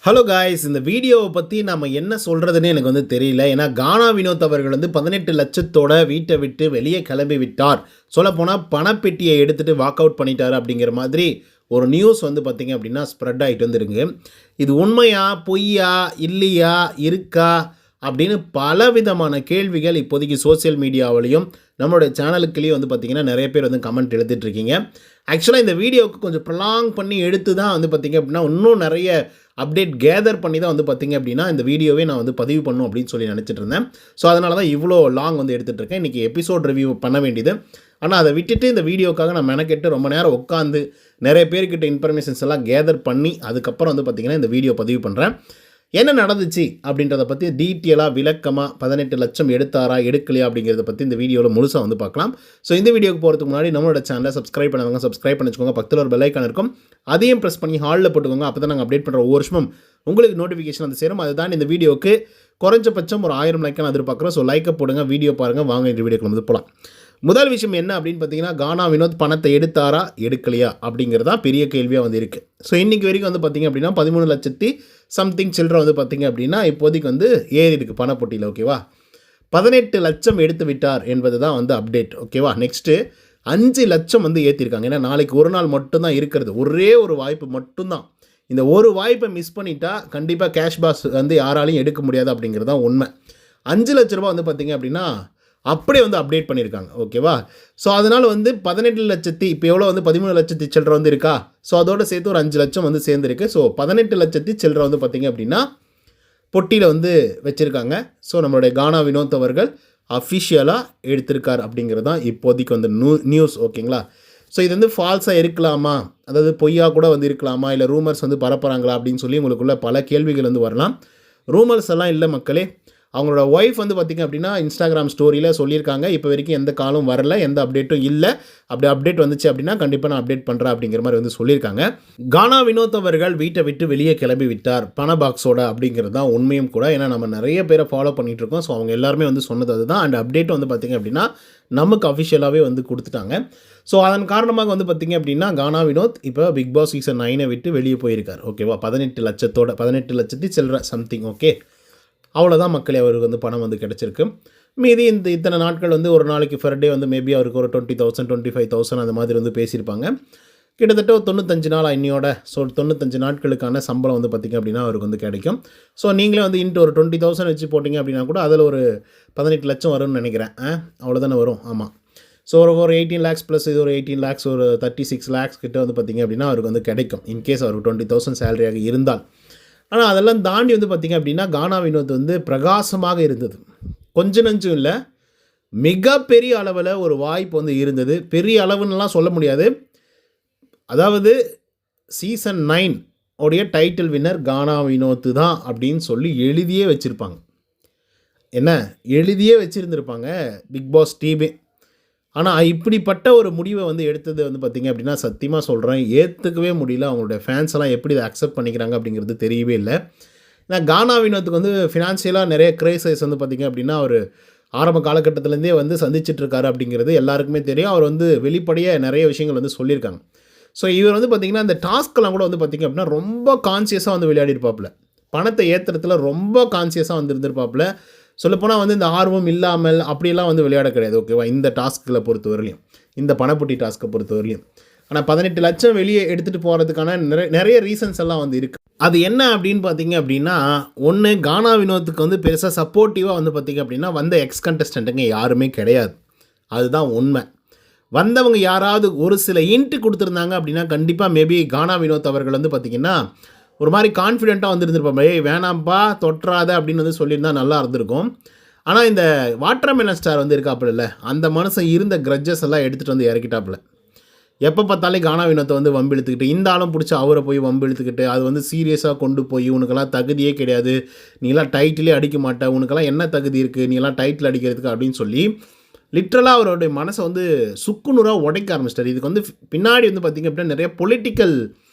Hello guys, இந்த வீடியோவை பற்றி நம்ம என்ன சொல்கிறதுன்னு எனக்கு வந்து தெரியல. ஏன்னா கானா வினோத் அவர்கள் வந்து 18 லட்சத்தோட வீட்டை விட்டு வெளியே கிளம்பி விட்டார். சொல்லப்போனால் பணப்பெட்டியை எடுத்துகிட்டு வாக் அவுட் பண்ணிட்டார் அப்படிங்கிற மாதிரி ஒரு நியூஸ் வந்து பார்த்திங்க அப்படின்னா ஸ்ப்ரெட் ஆகிட்டு வந்துருங்க. இது உண்மையா, பொய்யா, இல்லையா, இருக்கா அப்படின்னு பலவிதமான கேள்விகள் இப்போதைக்கு சோசியல் மீடியாவிலையும் நம்மளுடைய சேனலுக்குள்ளேயும் வந்து பார்த்திங்கன்னா நிறைய பேர் வந்து கமெண்ட் எழுதிட்டுருக்கீங்க. ஆக்சுவலாக இந்த வீடியோவுக்கு கொஞ்சம் ப்ரலாங் பண்ணி எடுத்து தான் வந்து பார்த்திங்க அப்படின்னா இன்னும் நிறைய அப்டேட் கேதர் பண்ணி தான் வந்து பார்த்திங்க அப்படின்னா இந்த வீடியோவே நான் வந்து பதிவு பண்ணும் அப்படின்னு சொல்லி நினச்சிட்டு இருந்தேன். ஸோ அதனால தான் இவ்வளோ லாங் வந்து எடுத்துகிட்டு இருக்கேன். இன்றைக்கி எபிசோட் ரிவ்யூ பண்ண வேண்டியது. ஆனால் அதை விட்டுட்டு இந்த வீடியோக்காக நான் மெனக்கெட்டு ரொம்ப நேரம் உட்காந்து நிறைய பேர்கிட்ட இன்ஃபர்மேஷன்ஸ் எல்லாம் கேதர் பண்ணி அதுக்கப்புறம் வந்து பார்த்திங்கன்னா இந்த வீடியோ பதிவு பண்ணுறேன். என்ன நடந்துச்சு அப்படின்றத பற்றி டீட்டெயிலாக விளக்கமாக 18 லட்சம் எடுத்தாரா எடுக்கலையா அப்படிங்கிறத பற்றி இந்த வீடியோவில் முழுசாக வந்து பார்க்கலாம். ஸோ இந்த வீடியோக்கு போகிறதுக்கு முன்னாடி நம்மளோட சேனலை சப்ஸ்கிரைப் பண்ணவங்க சப்ஸ்கிரைப் பண்ணி வச்சுக்கோங்க. பக்கத்தில் ஒரு பெல் ஐக்கான் இருக்கும், அதையும் ப்ரெஸ் பண்ணி ஹாலில் போட்டுக்கோங்க. அப்போ தான் நாங்கள் அப்டேட் பண்ணுற ஒவ்வொரு வருஷமும் உங்களுக்கு நோட்டிஃபிகேஷன் வந்து சேரும். அதுதான் இந்த வீடியோவுக்கு குறைஞ்சபட்சம் ஒரு 1000 லைக்கான எதிர்பார்க்குறோம். ஸோ லைக்கை போடுங்க, வீடியோ பாருங்கள், வாங்க இந்த வீடியோக்கு வந்து போகலாம். முதல் விஷயம் என்ன அப்படின்னு பார்த்தீங்கன்னா, கானா வினோத் பணத்தை எடுத்தாரா எடுக்கலையா அப்படிங்கிறது தான் பெரிய கேள்வியாக வந்து இருக்குது. ஸோ இன்றைக்கி வரைக்கும் வந்து பார்த்திங்க அப்படின்னா 13 லட்சத்தி சம்திங் சில்லற வந்து பார்த்திங்க அப்படின்னா இப்போதைக்கு வந்து ஏறி இருக்குது பணப்பொட்டியில். ஓகேவா, 18 லட்சம் எடுத்து விட்டார் என்பது தான் வந்து அப்டேட். ஓகேவா, நெக்ஸ்ட்டு 5 லட்சம் வந்து ஏற்றிருக்காங்க. ஏன்னா நாளைக்கு ஒரு நாள் மட்டும்தான் இருக்கிறது, ஒரே ஒரு வாய்ப்பு மட்டும்தான். இந்த ஒரு வாய்ப்பை மிஸ் பண்ணிட்டா கண்டிப்பாக கேஷ் பாஸ் வந்து யாராலையும் எடுக்க முடியாது அப்படிங்கிறது தான் உண்மை. 5 லட்ச ரூபா வந்து பார்த்திங்க அப்படின்னா அப்படியே வந்து அப்டேட் பண்ணியிருக்காங்க. ஓகேவா, ஸோ அதனால் வந்து 18 லட்சத்தி இப்போ எவ்வளோ வந்து 13 லட்சத்தி சில்லற வந்து இருக்கா. ஸோ அதோடு சேர்த்து ஒரு 5 லட்சம் வந்து சேர்ந்துருக்கு. ஸோ 18 லட்சத்தி சில்லற வந்து பார்த்திங்க அப்படின்னா பொட்டியில் வந்து வச்சுருக்காங்க. ஸோ நம்மளுடைய கானா வினோத் அவர்கள் அஃபிஷியலாக எடுத்திருக்கார் அப்படிங்கிறது தான் இப்போதைக்கு வந்து நியூஸ். ஓகேங்களா, ஸோ இது வந்து ஃபால்ஸாக இருக்கலாமா, அதாவது பொய்யா கூட வந்து இருக்கலாமா, இல்லை ரூமர்ஸ் வந்து பரப்புகிறாங்களா அப்படின்னு சொல்லி உங்களுக்குள்ள பல கேள்விகள் வந்து வரலாம். ரூமர்ஸ் எல்லாம் இல்லை மக்களே. அவங்களோட ஒய்ஃப் வந்து பார்த்திங்க அப்படின்னா இன்ஸ்டாகிராம் ஸ்டோரியில் சொல்லியிருக்காங்க, இப்போ வரைக்கும் எந்த காலும் வரல, எந்த அப்டேட்டும் இல்லை. அப்படி அப்டேட் வந்துச்சு அப்படின்னா கண்டிப்பாக நான் அப்டேட் பண்ணுறேன் அப்படிங்கிற மாதிரி வந்து சொல்லியிருக்காங்க. கானா வினோத் அவர்கள் வீட்டை விட்டு வெளியே கிளம்பி விட்டார் பண பாக்ஸோட அப்படிங்கிறது தான் உண்மையும் கூட. ஏன்னா நம்ம நிறைய பேரை ஃபாலோ பண்ணிகிட்டு இருக்கோம். ஸோ அவங்க எல்லாருமே வந்து சொன்னது அதுதான். அண்ட் அப்டேட் வந்து பார்த்திங்க அப்படின்னா நமக்கு அஃபிஷியலாகவே வந்து கொடுத்துட்டாங்க. ஸோ அதன் காரணமாக வந்து பார்த்திங்க அப்படின்னா கானா வினோத் இப்போ பிக் பாஸ் சீசன் 9 விட்டு வெளியே போயிருக்கார். ஓகேவா, 18 லட்சத்தோட 18 லட்சத்தி சில்லற சம்திங். ஓகே, அவ்வளோதான் மக்களே, அவருக்கு வந்து பணம் வந்து கிடச்சிருக்கு. மீதி இத்தனை நாட்கள் வந்து ஒரு நாளைக்கு ஃபர் டே வந்து மேபி அவருக்கு ஒரு 20,000 25,000 அந்த மாதிரி வந்து பேசியிருப்பாங்க. கிட்டத்தட்ட ஒரு 95 நாள் இன்னையோட. ஸோ 95 நாட்களுக்கான சம்பளம் வந்து பார்த்திங்க அப்படின்னா அவருக்கு வந்து கிடைக்கும். ஸோ நீங்களே வந்து இன்ட்டு ஒரு 20,000 வச்சு போட்டிங்க அப்படின்னா கூட அதில் ஒரு 18 லட்சம் வரும்னு நினைக்கிறேன். அவ்வளோதானே வரும். ஆமாம். ஸோ ஒரு 18 லேக்ஸ் ப்ளஸ் இது ஒரு 18 லேக்ஸ், ஒரு 36 லேக்ஸ் கிட்ட வந்து பார்த்திங்க அப்படின்னா அவருக்கு வந்து கிடைக்கும், இன்கேஸ் அவருக்கு 20,000 சேலரியாக இருந்தால். ஆனால் அதெல்லாம் தாண்டி வந்து பார்த்திங்க அப்படின்னா கானா வினோத் வந்து பிரகாசமாக இருந்தது. கொஞ்சம் நஞ்சம் இல்லை, மிகப்பெரிய அளவில் ஒரு வாய்ப்பு வந்து இருந்தது. பெரிய அளவுன்னெலாம் சொல்ல முடியாது. அதாவது சீசன் 9 உடைய டைட்டில் வின்னர் கானா வினோத் தான் அப்படின்னு சொல்லி எழுதியே வச்சுருப்பாங்க. என்ன எழுதியே வச்சுருந்துருப்பாங்க பிக் பாஸ் டீமே. ஆனால் இப்படிப்பட்ட ஒரு முடிவை வந்து எடுத்தது வந்து பார்த்திங்க அப்படின்னா சத்தியமாக சொல்கிறேன், ஏற்றுக்கவே முடியல. அவங்களுடைய ஃபேன்ஸ் எல்லாம் எப்படி இதை அக்செப்ட் பண்ணிக்கிறாங்க அப்படிங்கிறது தெரியவே இல்லை. ஏன்னா கானா வினோத்துக்கு வந்து ஃபினான்ஷியலாக நிறைய கிரைசஸ் வந்து பார்த்திங்க அப்படின்னா அவர் ஆரம்ப காலகட்டத்திலேருந்தே வந்து சந்திச்சிட்ருக்காரு அப்படிங்கிறது எல்லாருக்குமே தெரியும். அவர் வந்து வெளிப்படையாக நிறைய விஷயங்கள் வந்து சொல்லியிருக்காங்க. ஸோ இவர் வந்து பார்த்திங்கன்னா இந்த டாஸ்க்கெல்லாம் கூட வந்து பார்த்திங்க அப்படின்னா ரொம்ப கான்சியஸாக வந்து விளையாடிருப்பாப்புல. பணத்தை ஏற்றுறதுல ரொம்ப கான்சியஸாக வந்து இருந்திருப்பாப்புல. சொல்லப்போனால் வந்து இந்த ஆர்வம் இல்லாமல் அப்படியெல்லாம் வந்து விளையாட கிடையாது. ஓகேவா, இந்த டாஸ்கில் பொறுத்தவரையிலையும், இந்த பணப்பொட்டி டாஸ்க்கை பொறுத்தவரையிலையும். ஆனால் 18 லட்சம் வெளியே எடுத்துகிட்டு போகிறதுக்கான நிறைய ரீசன்ஸ் எல்லாம் வந்து இருக்குது. அது என்ன அப்படின்னு பார்த்தீங்க அப்படின்னா, ஒன்று கானா வினோத்துக்கு வந்து பெருசாக சப்போர்ட்டிவாக வந்து பார்த்திங்க அப்படின்னா வந்த எக்ஸ் கண்டஸ்டண்ட்டுங்க யாருமே கிடையாது. அதுதான் உண்மை. வந்தவங்க யாராவது ஒரு சில இன்ட்டு கொடுத்துருந்தாங்க அப்படின்னா கண்டிப்பாக மேபி கானா வினோத் அவர்கள் வந்து பார்த்திங்கன்னா ஒரு மாதிரி கான்ஃபிடென்ட்டாக வந்துருந்துருப்பாங்க. வேணாம்ப்பா தொற்றாத அப்படின்னு வந்து சொல்லியிருந்தால் நல்லா இருந்திருக்கும். ஆனால் இந்த வாட்டர்மெலன் ஸ்டார் வந்து இருக்காப்புல, அந்த மனுஷன் இருந்த கிரட்ஜஸ் எல்லாம் எடுத்துகிட்டு வந்து இறக்கிட்டாப்புல. எப்போ பார்த்தாலும் கானா வினோத்தை வந்து வம்பு இழுத்துக்கிட்டு, இந்த ஆளும் பிடிச்சி அவரை போய் வம்பு இழுத்துக்கிட்டு, அது வந்து சீரியஸாக கொண்டு போய் உனக்கெல்லாம் தகுதியே கிடையாது, நீலாம் டைட்டிலே அடிக்க மாட்ட, உனக்கெல்லாம் என்ன தகுதி இருக்குது, நீலாம் டைட்டில் அடிக்கிறதுக்கு அப்படின்னு சொல்லி லிட்ரலாக அவருடைய மனசை வந்து சுக்குநூறாக உடைக்க ஆரம்பிச்சிட்டார். இதுக்கு வந்து பின்னாடி வந்து பார்த்திங்க அப்படின்னா நிறைய பொலிட்டிக்கல்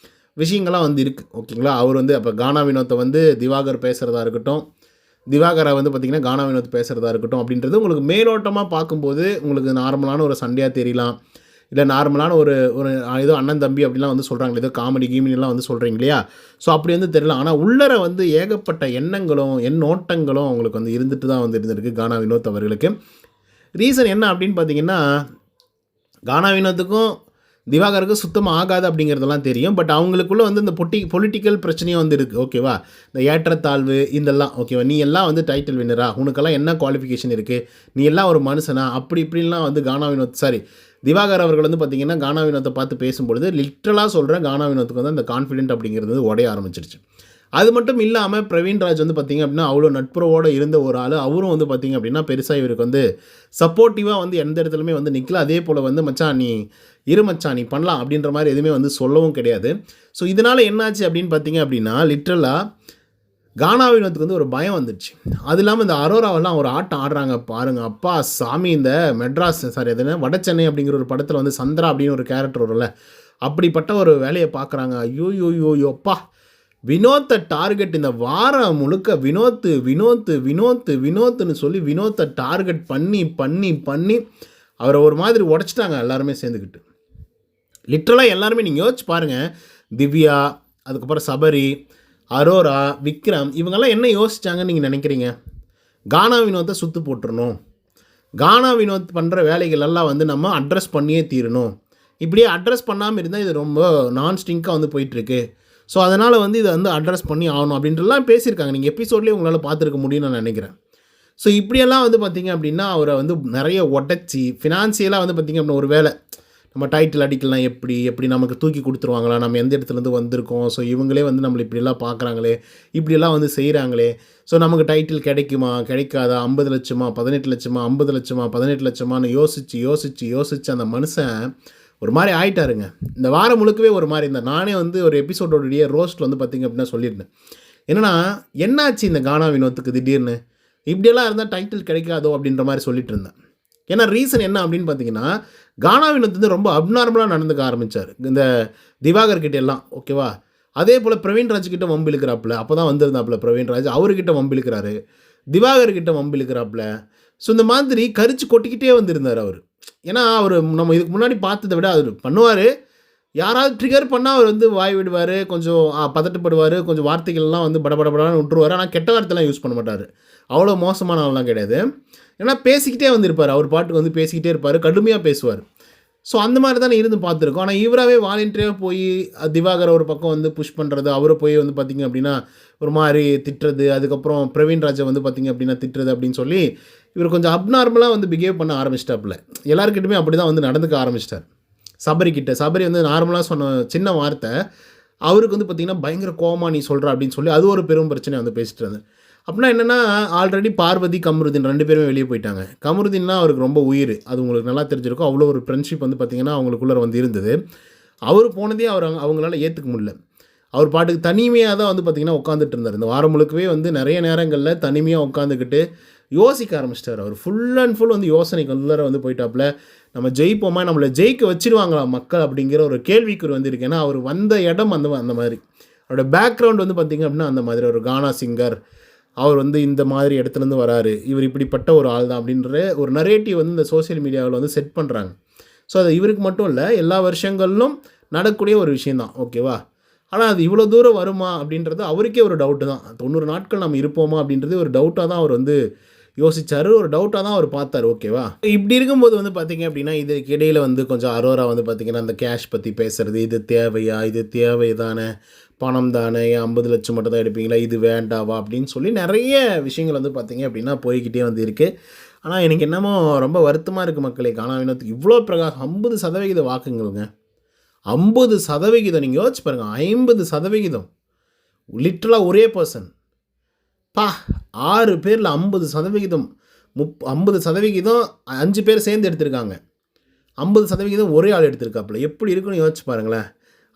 விஷயங்கள்லாம் வந்து இருக்குது. ஓகேங்களா, அவர் வந்து அப்போ கானா வினோத்தை வந்து திவாகர் பேசுகிறதா இருக்கட்டும், திவாகரை வந்து பார்த்திங்கன்னா கானா வினோத் பேசுகிறதா இருக்கட்டும் அப்படின்றது உங்களுக்கு மேலோட்டமாக பார்க்கும்போது உங்களுக்கு நார்மலான ஒரு சண்டையாக தெரியலாம். இல்லை நார்மலான ஒரு ஒரு ஏதோ அண்ணன் தம்பி அப்படிலாம் வந்து சொல்கிறாங்களே, ஏதோ காமெடி கீமினிலாம் வந்து சொல்கிறீங்க இல்லையா? ஸோ அப்படி வந்து தெரியல. ஆனால் உள்ளர வந்து ஏகப்பட்ட எண்ணங்களும் எண்ணோட்டங்களும் அவங்களுக்கு வந்து இருந்துட்டு தான் வந்து இருந்திருக்கு கானா வினோத் அவர்களுக்கு. ரீசன் என்ன அப்படின்னு பார்த்தீங்கன்னா, கானா வினோத்துக்கும் திவாகருக்கும் சுத்தமாக ஆகாது அப்படிங்கிறதெல்லாம் தெரியும். பட் அவங்களுக்குள்ள வந்து இந்த பொலிட்டிக்கல் பிரச்சனையும் வந்து இருக்குது. ஓகேவா? இந்த ஏற்றத்தாழ்வு இதெல்லாம் ஓகேவா? நீ எல்லாம் வந்து டைட்டில் வின்னரா? உனக்கெல்லாம் என்ன குவாலிஃபிகேஷன் இருக்குது? நீ எல்லாம் ஒரு மனுஷனா? அப்படி இப்படின்லாம் வந்து கானா வினோத் திவாகர் அவர்கள் வந்து பார்த்தீங்கன்னா கானா வினோத்தை பார்த்து பேசும்பொழுது லிட்ரலாக சொல்கிறேன், கானா வினோத்துக்கு வந்து அந்த கான்ஃபிடென்ட் அப்படிங்கிறது வந்து உடைய ஆரம்பிச்சிருச்சு. அது மட்டும் இல்லாமல் பிரவீன்ராஜ் வந்து பார்த்திங்க அப்படின்னா அவ்வளோ நட்புறவோடு இருந்த ஒரு ஆள். அவரும் வந்து பார்த்திங்க அப்படின்னா பெருசாக இவருக்கு வந்து சப்போர்ட்டிவாக வந்து எந்த இடத்துலையுமே வந்து நிற்கல. அதே போல் வந்து மச்சான் நீ மச்சான் நீ பண்ணலாம் அப்படின்ற மாதிரி எதுவுமே வந்து சொல்லவும் கிடையாது. ஸோ இதனால் என்னாச்சு அப்படின்னு பார்த்தீங்க அப்படின்னா லிட்ரலாக கானா வினோத்துக்கு வந்து ஒரு பயம் வந்துடுச்சு. அது இல்லாமல் இந்த அரோராவெல்லாம் ஒரு ஆட்டம் ஆடுறாங்க பாருங்கள், அப்பா சாமி. இந்த மெட்ராஸ் எதுனா வட சென்னை அப்படிங்கிற ஒரு படத்தில் வந்து சந்திரா அப்படின்னு ஒரு கேரக்டர் வரும்ல, அப்படிப்பட்ட ஒரு வேலையை பார்க்குறாங்க. ஐயோயோயோப்பா, வினோத்தை டார்கெட் இந்த வாரம் முழுக்க வினோத்துன்னு சொல்லி வினோத்தை டார்கெட் பண்ணி அவரை ஒரு மாதிரி உடச்சிட்டாங்க எல்லாருமே சேர்ந்துக்கிட்டு. லிட்ரலாக எல்லாருமே நீங்கள் யோசிச்சு பாருங்கள். திவ்யா, அதுக்கப்புறம் சபரி, அரோரா, விக்ரம், இவங்கெல்லாம் என்ன யோசிச்சாங்கன்னு நீங்கள் நினைக்கிறீங்க? கானா வினோத்தை சுற்று போட்டுருணும், கானா வினோத் பண்ணுற வேலைகள் எல்லாம் வந்து நம்ம அட்ரஸ் பண்ணியே தீரணும். இப்படியே அட்ரஸ் பண்ணாமல் இருந்தால் இது ரொம்ப நான் ஸ்டிங்காக வந்து போயிட்டுருக்கு. ஸோ அதனால் வந்து இதை வந்து அட்ரஸ் பண்ணி ஆகணும் அப்படின்றலாம் பேசியிருக்காங்க. நீங்கள் எபிசோட்லேயே உங்களால் பார்த்துருக்க முடியும்னு நான் நினைக்கிறேன். ஸோ இப்படியெல்லாம் வந்து பார்த்திங்க அப்படின்னா அவரை வந்து நிறைய உடச்சி ஃபினான்சியலாக வந்து பார்த்திங்க அப்படின்னா ஒரு வேலை நம்ம டைட்டில் அடிக்கலாம், எப்படி நமக்கு தூக்கி கொடுத்துருவாங்களா, நம்ம எந்த இடத்துலேருந்து வந்திருக்கோம், ஸோ இவங்களே வந்து நம்மளை இப்படியெல்லாம் பார்க்குறாங்களே, இப்படியெல்லாம் வந்து செய்கிறாங்களே, ஸோ நமக்கு டைட்டில் கிடைக்குமா கிடைக்காதா, 50 லட்சமா 18 லட்சமா 50 லட்சமா 18 லட்சமானு யோசித்து அந்த மனுஷன் ஒரு மாதிரி ஆகிட்டாருங்க. இந்த வாரம் முழுக்கவே ஒரு மாதிரி இருந்தார். நானே வந்து ஒரு எபிசோடோடைய ரோஸ்ட் வந்து பார்த்திங்க அப்படின்னா சொல்லியிருந்தேன். என்னென்னா என்னாச்சு இந்த கானா வினோத்துக்கு திடீர்னு இப்படியெல்லாம் இருந்தால் டைட்டில் கிடைக்காதோ அப்படின்ற மாதிரி சொல்லிட்டு இருந்தேன். ஏன்னா ரீசன் என்ன அப்படின்னு பார்த்தீங்கன்னா, கானா வினோத் வந்து ரொம்ப அப்நார்மலாக நடந்துக்க ஆரம்பித்தார் இந்த திவாகர் கிட்ட எல்லாம். ஓகேவா? அதே போல் பிரவீன்ராஜ் கிட்ட வம்பு இழுக்கிறாப்புல. அப்போ தான் வந்திருந்தாப்புல பிரவீன்ராஜ். அவர்கிட்ட வம்பு இழுக்கிறாரு, திவாகர் கிட்ட வம்பு இழுக்கிறாப்புல. ஸோ இந்த மாதிரி கரிச்சு கொட்டிக்கிட்டே வந்திருந்தார் அவர். ஏன்னா அவர் நம்ம இதுக்கு முன்னாடி பார்த்ததை விட அவர் பண்ணுவார். யாராவது ட்ரிகர் பண்ணால் அவர் வந்து வாய் விடுவார், கொஞ்சம் பதட்டப்படுவார், கொஞ்சம் வார்த்தைகள்லாம் வந்து படபடபடான்னு விட்டுருவார். ஆனால் கெட்ட வார்த்தைலாம் யூஸ் பண்ண மாட்டார். அவ்வளோ மோசமான ஆள்லாம் கிடையாது. ஏன்னா பேசிக்கிட்டே வந்திருப்பார், அவர் பாட்டுக்கு வந்து பேசிக்கிட்டே இருப்பார், கடுமையாக பேசுவார். ஸோ அந்த மாதிரி தானே இருந்து பார்த்துருக்கோம். ஆனால் இவராகவே வாலண்டியராக போய் திவாகர் ஒரு பக்கம் வந்து புஷ் பண்ணுறது, அவரை போய் வந்து பார்த்திங்க அப்படின்னா ஒரு மாதிரி திட்டுறது, அதுக்கப்புறம் பிரவீன்ராஜை வந்து பார்த்திங்க அப்படின்னா திட்டுறது அப்படின்னு சொல்லி இவர் கொஞ்சம் அப்நார்மலாக வந்து பிஹேவ் பண்ண ஆரம்பிச்சிட்டாப்புல. எல்லாருக்கிட்டுமே அப்படி தான் வந்து நடந்துக்க ஆரம்பிச்சிட்டார். சபரி வந்து நார்மலாக சொன்ன சின்ன வார்த்தை அவருக்கு வந்து பார்த்திங்கன்னா பயங்கர கோவமாக நீ சொல்கிற அப்படின்னு சொல்லி அது ஒரு பெரும் பிரச்சனை வந்து பேசிட்டு இருந்தேன். அப்படின்னா என்னென்னா ஆல்ரெடி பார்வதி, கமருதீன் 2 பேருமே வெளியே போயிட்டாங்க. கமருதீன்னா அவருக்கு ரொம்ப உயிர், அது உங்களுக்கு நல்லா தெரிஞ்சிருக்கும். அவ்வளோ ஒரு ஃப்ரெண்ட்ஷிப் வந்து பார்த்திங்கன்னா அவங்களுக்குள்ளே வந்து இருந்தது. அவர் போனதே அவங்களால ஏற்றுக்க முடியல. அவர் பாட்டுக்கு தனிமையாக தான் வந்து பார்த்திங்கன்னா உட்காந்துட்டு இருந்தார். இந்த வாரம் முழுக்கவே வந்து நிறைய நேரங்களில் தனிமையாக உட்காந்துக்கிட்டு யோசிக்க ஆரம்பிச்சிட்டார். அவர் ஃபுல் அண்ட் ஃபுல் வந்து யோசனைக்கு உள்ளார வந்து போயிட்டாப்புல. நம்ம ஜெயிப்போமா, நம்மளை ஜெயிக்க வச்சிருவாங்களா மக்கள் அப்படிங்கிற ஒரு கேள்விக்குறி வந்து இருக்கு. ஏன்னா அவர் வந்த இடம் அந்த மாதிரி, அவரோட பேக்ரவுண்ட் வந்து பார்த்திங்க அப்படின்னா அந்த மாதிரி ஒரு கானா சிங்கர், அவர் வந்து இந்த மாதிரி இடத்துலேருந்து வராரு, இவர் இப்படிப்பட்ட ஒரு ஆள் தான் அப்படின்ற ஒரு நரேட்டிவ் வந்து இந்த சோசியல் மீடியாவில் வந்து செட் பண்ணுறாங்க. ஸோ அது இவருக்கு மட்டும் இல்லை, எல்லா வருஷங்களிலும் நடக்கக்கூடிய ஒரு விஷயந்தான். ஓகேவா? ஆனால் அது இவ்வளோ தூரம் வருமா அப்படின்றது அவருக்கே ஒரு டவுட்டு தான். 90 நாட்கள் நம்ம இருப்போமா அப்படின்றது ஒரு டவுட்டாக தான் அவர் வந்து யோசித்தார், ஒரு டவுட்டாக தான் அவர் பார்த்தார். ஓகேவா? இப்படி இருக்கும்போது வந்து பார்த்திங்க அப்படின்னா இதுக்கு இடையில் வந்து கொஞ்சம் அரோரா வந்து பார்த்திங்கன்னா அந்த கேஷ் பற்றி பேசுகிறது, இது தேவையா, இது தேவை தானே, பணம் தானே, 50 லட்சம் மட்டும் தான் எடுப்பீங்களா, இது வேண்டாவா அப்படின்னு சொல்லி நிறைய விஷயங்கள் வந்து பார்த்திங்க அப்படின்னா போய்கிட்டே வந்து இருக்குது. ஆனால் எனக்கு என்னமோ ரொம்ப வருத்தமாக இருக்குது மக்களே. கானா வினோத்துக்கு இவ்வளோ 50% வாக்குங்களுங்க. 50% நீங்கள் யோசிச்சு பாருங்கள். 50% லிட்ரலாக ஒரே பர்சன் 6 பேரில் 50%, 50% 5 பேர் சேர்ந்து எடுத்திருக்காங்க. 50% ஒரே ஆள் எடுத்திருக்காப்புல. எப்படி இருக்குன்னு யோசிச்சு பாருங்களேன்.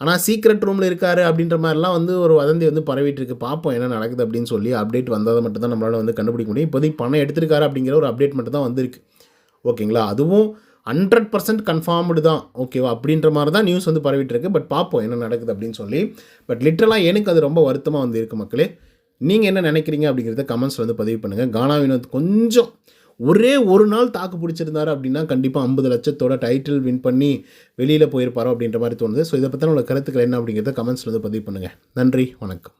ஆனால் சீக்ரெட் ரூமில் இருக்கார் அப்படின்ற மாதிரிலாம் வந்து ஒரு வதந்தி வந்து பரவிட்டு இருக்குது. பார்ப்போம் என்ன நடக்குது அப்படின்னு சொல்லி. அப்டேட் வந்தால் மட்டும் தான் நம்மளால் வந்து கண்டுபிடிக்க முடியும். இப்போதைக்கு பணம் எடுத்திருக்காரு அப்படிங்கிற ஒரு அப்டேட் மட்டும் தான் வந்திருக்கு. ஓகேங்களா? அதுவும் 100% கன்ஃபார்ம்டு தான். ஓகேவா? அப்படின்ற மாதிரி தான் நியூஸ் வந்து பரவிட்டு இருக்குது. பட் பார்ப்போம் என்ன நடக்குது அப்படின்னு சொல்லி. பட் லிட்ரலாக எனக்கு அது ரொம்ப வருத்தமாக வந்து இருக்குது மக்களே. நீங்கள் என்ன நினைக்கிறீங்க அப்படிங்கிறத கமெண்ட்ஸில் வந்து பதிவு பண்ணுங்கள். கானா வினோத் கொஞ்சம் ஒரே ஒரு நாள் தாக்கு பிடிச்சிருந்தாரு அப்படின்னா கண்டிப்பாக 50 லட்சத்தோட டைட்டில் வின் பண்ணி வெளியில் போயிருப்பாரோ அப்படின்ற மாதிரி தோணுது. ஸோ இதை பற்றின உள்ள கருத்துக்கள் என்ன அப்படிங்கிறத கமெண்ட்ஸில் வந்து பதிவு பண்ணுங்கள். நன்றி, வணக்கம்.